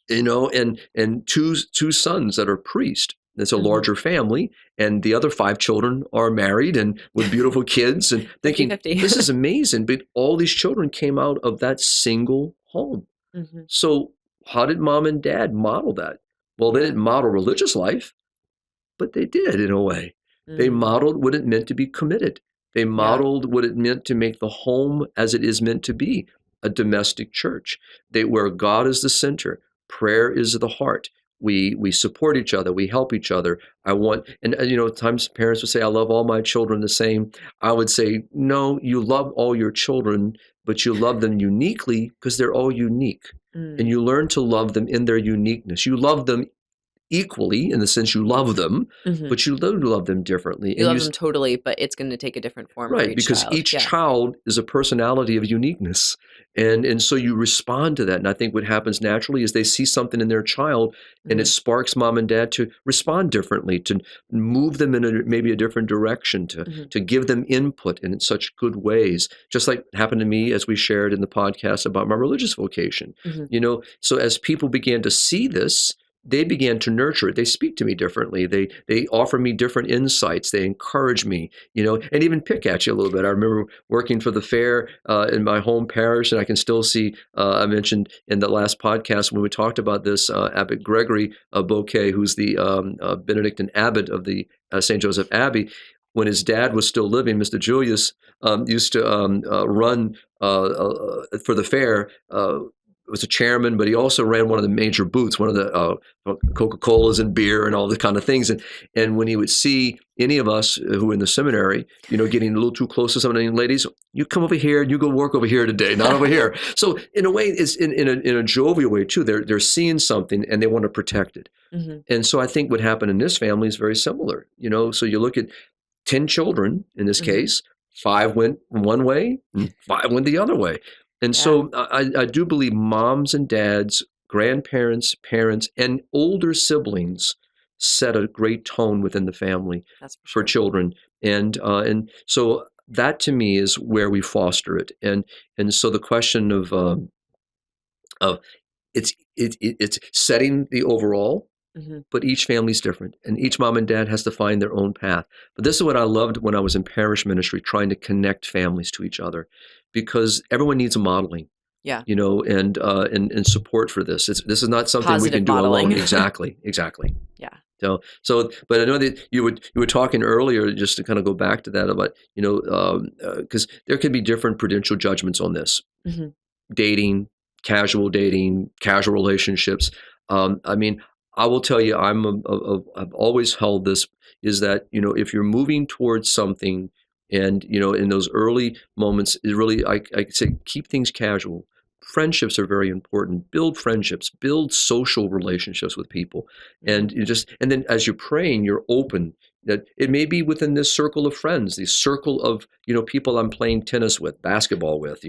Speaker 2: and two sons that are priests. It's a larger family, and the other 5 children are married and with beautiful kids, and thinking,
Speaker 1: 50-50.
Speaker 2: this is amazing. But all these children came out of that single home.
Speaker 1: Mhm.
Speaker 2: So how did mom and dad model that? Well, they didn't model religious life, but they did in a way. They modeled what it meant to be committed. They modeled what it meant to make the home as it is meant to be, a domestic church, where God is the center, prayer is the heart. We support each other, we help each other. At times parents would say, I love all my children the same. I would say, no, you love all your children, but you love them uniquely because they're all unique. And you learn to love them in their uniqueness. You love them equally in the sense you love them, but you love them differently.
Speaker 1: You love them totally, but it's going to take a different form for each
Speaker 2: because
Speaker 1: child.
Speaker 2: Each child is a personality of uniqueness. And so you respond to that. And I think what happens naturally is they see something in their child and it sparks mom and dad to respond differently, to move them in maybe a different direction, to give them input in such good ways. Just like happened to me as we shared in the podcast about my religious vocation. So as people began to see this, they began to nurture it. They speak to me differently. They offer me different insights. They encourage me, and even pick at you a little bit. I remember working for the fair in my home parish, and I can still see, I mentioned in the last podcast when we talked about this, Abbot Gregory Boquet, who's the Benedictine abbot of the St. Joseph Abbey. When his dad was still living, Mr. Julius used to run for the fair, was a chairman, but he also ran one of the major booths, one of the Coca-Colas and beer and all the kind of things. And when he would see any of us who were in the seminary, getting a little too close to some of the ladies, you come over here and you go work over here today, not over here. So in a way, it's in a jovial way too. They're seeing something and they want to protect it. And so I think what happened in this family is very similar. So you look at 10 children in this case, 5 went one way, and 5 went the other way. And so I do believe moms and dads, grandparents, parents, and older siblings set a great tone within the family for children. And so that to me is where we foster it. And so the question of it's setting the overall, but each family's different, and each mom and dad has to find their own path. But this is what I loved when I was in parish ministry, trying to connect families to each other, because everyone needs a modeling. And support for this. This is not something
Speaker 1: positive
Speaker 2: we can do
Speaker 1: modeling.
Speaker 2: alone. Exactly.
Speaker 1: Yeah.
Speaker 2: So, but I know that you were talking earlier, just to kind of go back to that about, because there can be different prudential judgments on this. Dating, casual relationships. I will tell you, I've always held this, is that, if you're moving towards something and, in those early moments, it really, I say, keep things casual. Friendships are very important. Build friendships, build social relationships with people. And and then as you're praying, you're open. That it may be within this circle of friends, the circle of, people I'm playing tennis with, basketball with,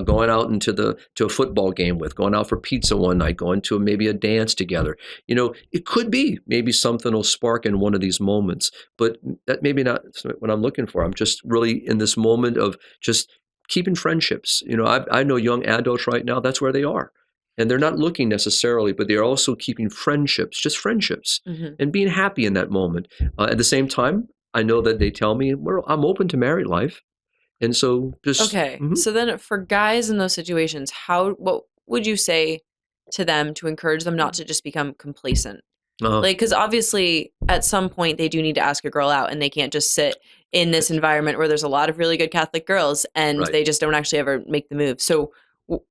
Speaker 2: going out to a football game with, going out for pizza one night, going to maybe a dance together. It could be maybe something will spark in one of these moments, but that maybe not what I'm looking for. I'm just really in this moment of just keeping friendships. I know young adults right now, that's where they are. And they're not looking necessarily, but they're also keeping friendships, just friendships, and being happy in that moment. At the same time, I know that they tell me, well, I'm open to married life. And so just...
Speaker 1: Okay. So then for guys in those situations, what would you say to them to encourage them not to just become complacent? Because obviously at some point they do need to ask a girl out, and they can't just sit in this environment where there's a lot of really good Catholic girls and they just don't actually ever make the move. So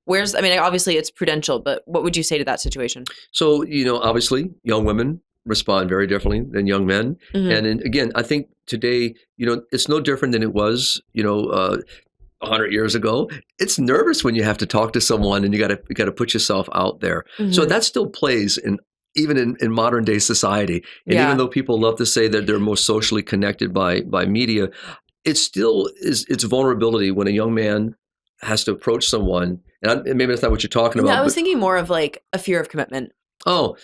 Speaker 1: obviously it's prudential, but what would you say to that situation?
Speaker 2: So, obviously young women respond very differently than young men. And again, I think today, it's no different than it was, 100 years ago. It's nervous when you have to talk to someone and you got to put yourself out there. So that still plays even in modern day society. And even though people love to say that they're more socially connected by media, it still is, it's vulnerability when a young man has to approach someone. And maybe that's not what you're talking about.
Speaker 1: I was thinking more of like a fear of commitment.
Speaker 2: Oh,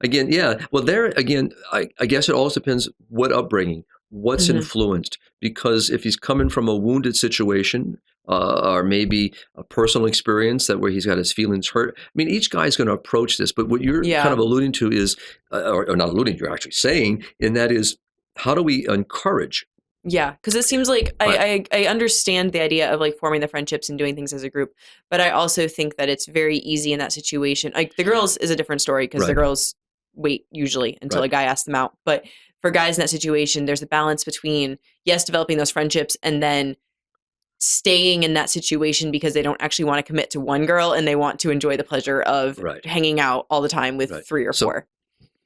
Speaker 2: again, yeah. Well, there again, I guess it also depends what upbringing. What's influenced? Because if he's coming from a wounded situation, or maybe a personal experience that where he's got his feelings hurt. I mean, each guy's going to approach this, but what you're kind of alluding to is, or not alluding, you're actually saying, and that is, how do we encourage?
Speaker 1: Yeah, because it seems like I understand the idea of like forming the friendships and doing things as a group, but I also think that it's very easy in that situation. Like the girls is a different story because the girls wait usually until a guy asks them out. But for guys in that situation, there's a balance between, yes, developing those friendships and then staying in that situation because they don't actually want to commit to one girl and they want to enjoy the pleasure of hanging out all the time with 3 or 4.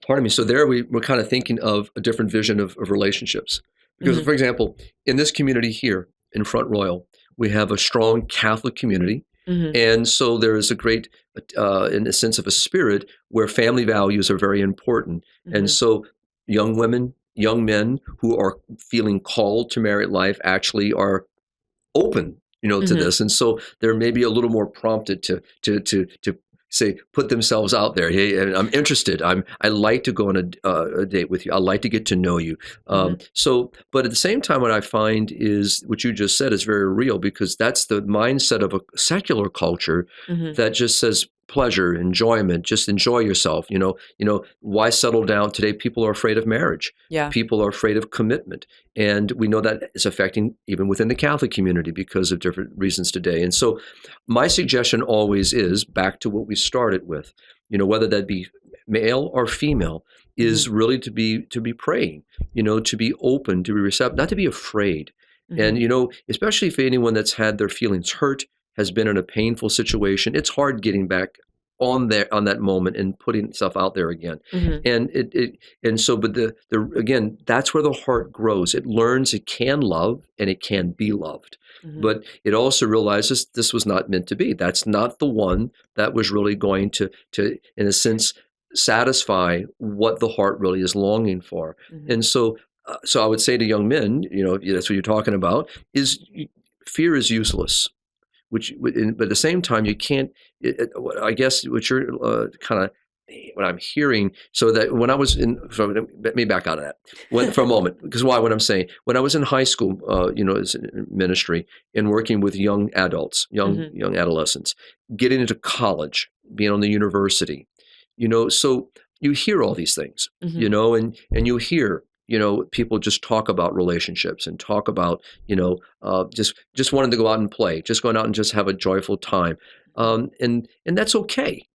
Speaker 2: Pardon me. So there we're kind of thinking of a different vision of relationships. Because, for example, in this community here in Front Royal, we have a strong Catholic community. And so there is a great, in a sense of a spirit where family values are very important. And so young women, young men who are feeling called to married life actually are open, to this. And so they're maybe a little more prompted to say, put themselves out there. Hey, I'm interested. I like to go on a date with you. I like to get to know you. So, but at the same time, what I find is what you just said is very real, because that's the mindset of a secular culture that just says pleasure, enjoyment, just enjoy yourself. Why settle down? Today, people are afraid of marriage. People are afraid of commitment. And we know that is affecting even within the Catholic community because of different reasons today. And so my suggestion always is back to what we started with, whether that be male or female, is really to be praying, to be open, to be receptive, not to be afraid. And, especially for anyone that's had their feelings hurt, has been in a painful situation, it's hard getting back on that moment and putting stuff out there again. And so, but again, that's where the heart grows. It learns it can love and it can be loved. But it also realizes this was not meant to be. That's not the one that was really going to in a sense, satisfy what the heart really is longing for. And so I would say to young men, that's what you're talking about, is fear is useless. But at the same time, you can't. I guess what you're what I'm hearing. So that when I was let me back out of that for a moment, because what I'm saying, when I was in high school, as ministry and working with young adults, young adolescents, getting into college, being on the university, so you hear all these things, and you hear. People just talk about relationships and talk about, just wanting to go out and play, just going out and just have a joyful time. And that's okay.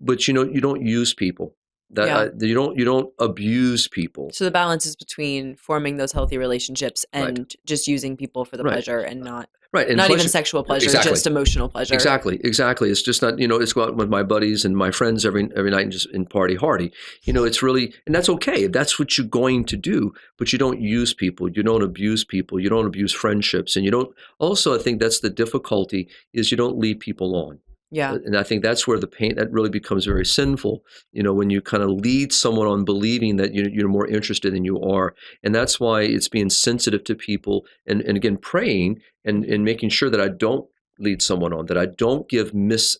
Speaker 2: But, you don't use people. You don't abuse people.
Speaker 1: So the balance is between forming those healthy relationships and just using people for the pleasure and not
Speaker 2: and
Speaker 1: not even sexual pleasure, just emotional pleasure.
Speaker 2: Exactly. It's just not, it's go out with my buddies and my friends every night and just in party hardy. It's really, and that's okay if that's what you're going to do, but you don't use people, you don't abuse people, you don't abuse friendships, and you don't, also I think that's the difficulty, is you don't lead people on. And I think that's where the pain, that really becomes very sinful, when you kind of lead someone on believing that you're more interested than you are. And that's why it's being sensitive to people and again, praying and making sure that I don't lead someone on, that I don't give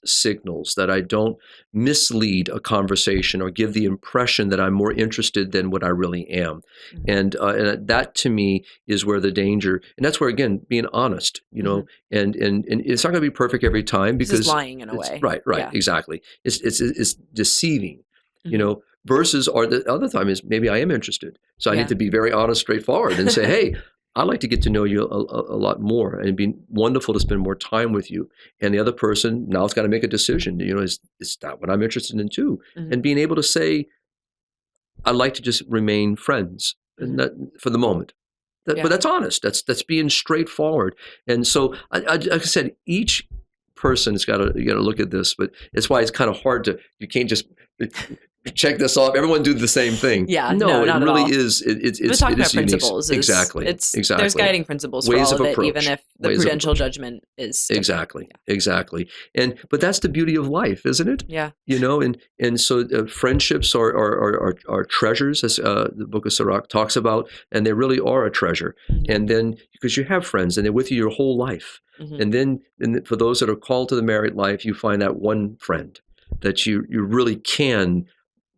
Speaker 2: signals, that I don't mislead a conversation or give the impression that I'm more interested than what I really am. And that to me is where the danger, and that's where, again, being honest, and it's not going to be perfect every time, because
Speaker 1: it's lying in a way.
Speaker 2: Right, exactly. It's deceiving, versus, or the other time is maybe I am interested. So I need to be very honest, straightforward and say, hey, I'd like to get to know you a lot more, and it'd be wonderful to spend more time with you. And the other person now has got to make a decision. Is that what I'm interested in too? And being able to say, I'd like to just remain friends, and that, for the moment. But that's honest. That's being straightforward. And so, like I said, each person has got to look at this. But it's why it's kind of hard to. You can't just check this off. Everyone do the same thing. No, it really is. We're talking about principles.
Speaker 1: Exactly. There's guiding principles for all of it, even if the prudential judgment is different. Exactly.
Speaker 2: But that's the beauty of life, isn't it? And so friendships are treasures, as the Book of Sirach talks about, and they really are a treasure. And then because you have friends and they're with you your whole life, and then for those that are called to the married life, you find that one friend that you really can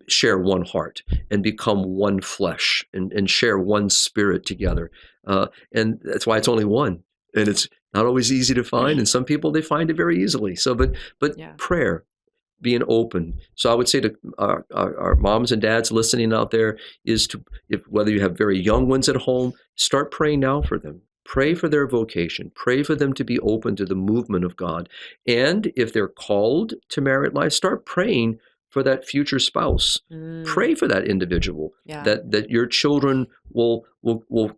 Speaker 2: share one heart and become one flesh and share one spirit together. And that's why it's only one. And it's not always easy to find. And some people, they find it very easily. So, but prayer, being open. So I would say to our moms and dads listening out there is whether you have very young ones at home, start praying now for them. Pray for their vocation. Pray for them to be open to the movement of God. And if they're called to married life, start praying for that future spouse. Pray for that individual, that your children will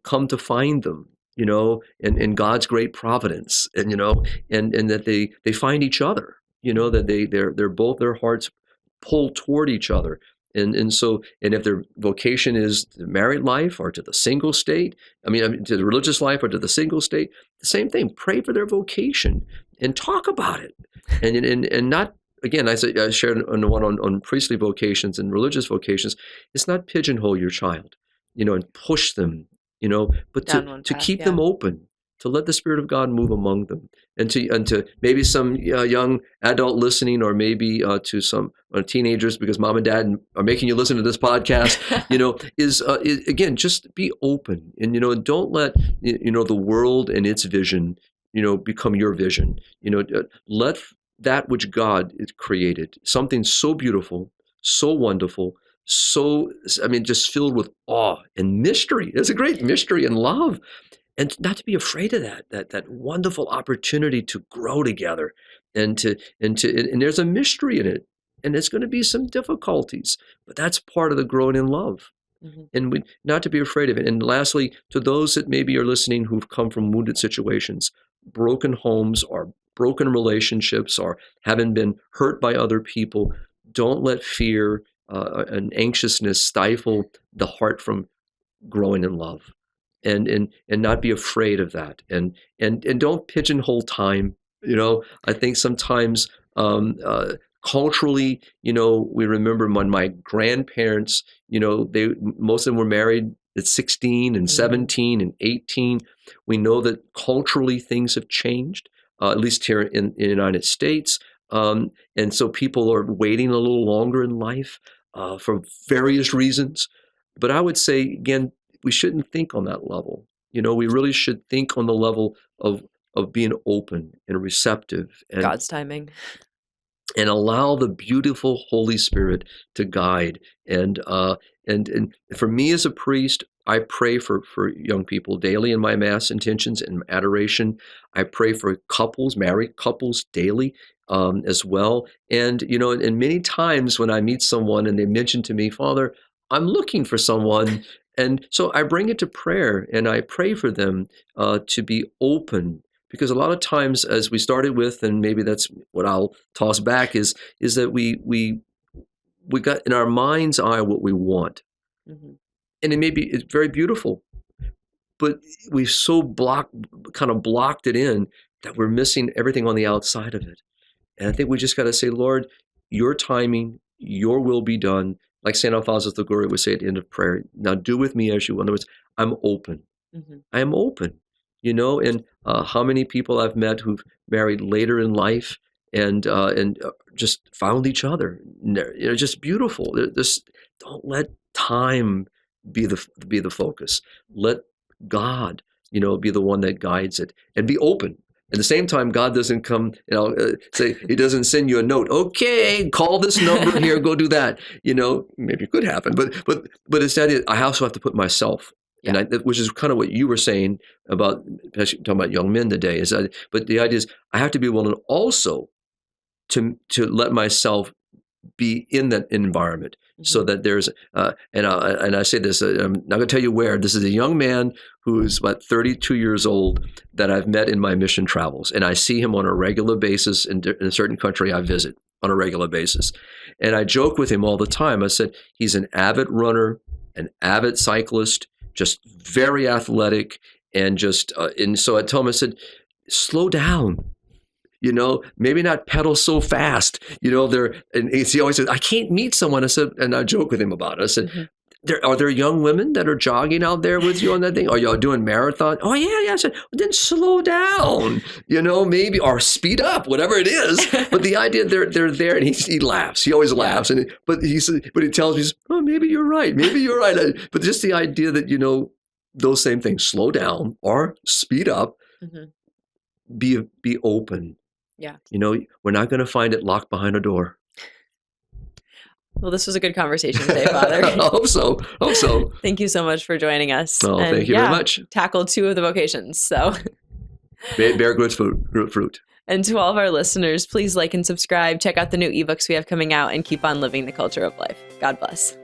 Speaker 2: come to find them, in God's great providence, and that they find each other, that they're both, their hearts pull toward each other. And so if their vocation is the married life or to the single state, to the religious life or to the single state, the same thing. Pray for their vocation and talk about it, and not. Again, I shared on one on priestly vocations and religious vocations. It's not pigeonhole your child, and push them, but to keep them open, to let the Spirit of God move among them, and to maybe some young adult listening, or maybe to some teenagers, because mom and dad are making you listen to this podcast. Is again, just be open, and don't let the world and its vision become your vision. Let that which God has created, something so beautiful, so wonderful, just filled with awe and mystery. There's a great mystery and love, and not to be afraid of that wonderful opportunity to grow together, and there's a mystery in it, and there's going to be some difficulties, but that's part of the growing in love. And not to be afraid of it. And lastly, to those that maybe are listening who've come from wounded situations, broken homes, or broken relationships, or having been hurt by other people, don't let fear and anxiousness stifle the heart from growing in love, and not be afraid of that, and don't pigeonhole time. I think sometimes culturally, we remember when my grandparents, most of them were married at 16 and 17 and 18. We know that culturally things have changed, at least here in the United States. And so people are waiting a little longer in life for various reasons. But I would say, again, we shouldn't think on that level. We really should think on the level of being open and receptive, and
Speaker 1: God's timing,
Speaker 2: and allow the beautiful Holy Spirit to guide. And for me as a priest, I pray for young people daily in my Mass intentions and adoration. I pray for couples, married couples, daily as well. And, and many times when I meet someone and they mention to me, Father, I'm looking for someone. And so I bring it to prayer, and I pray for them to be open. Because a lot of times, as we started with, and maybe that's what I'll toss back, is that we got in our mind's eye what we want. And it's very beautiful, but we've so blocked it in that we're missing everything on the outside of it. And I think we just got to say, Lord, your timing, your will be done. Like St. Alphonsus the Glory would say at the end of prayer, now do with me as you will. In other words, I'm open. I am open. And how many people I've met who've married later in life and just found each other, just beautiful. Don't let time be the focus. Let God, be the one that guides it, and be open. At the same time, God doesn't come, say, He doesn't send you a note. Okay, call this number here, go do that. Maybe it could happen, but instead, I also have to put myself. Yeah. And which is kind of what you were saying about talking about young men today. But the idea is I have to be willing also to let myself be in that environment, so that there's and I say this. I'm not going to tell you where. This is a young man who's about 32 years old that I've met in my mission travels, and I see him on a regular basis in a certain country I visit on a regular basis, and I joke with him all the time. I said he's an avid runner, an avid cyclist, just very athletic, and so I told him, I said, slow down, maybe not pedal so fast, and he always says, I can't meet someone. I said, and I joke with him about it. I said, Are there young women that are jogging out there with you on that thing? Are y'all doing marathon? Oh yeah. I said, well, then slow down, maybe, or speed up, whatever it is. But the idea they're there, and he laughs. He always laughs, but he tells me, oh, maybe you're right. But just the idea that those same things, slow down or speed up, be open.
Speaker 1: Yeah.
Speaker 2: We're not going to find it locked behind a door.
Speaker 1: Well, this was a good conversation today, Father.
Speaker 2: I hope so.
Speaker 1: Thank you so much for joining us.
Speaker 2: Oh, thank you very much.
Speaker 1: Tackled 2 of the vocations. So
Speaker 2: bear fruit.
Speaker 1: And to all of our listeners, please like and subscribe. Check out the new ebooks we have coming out and keep on living the culture of life. God bless.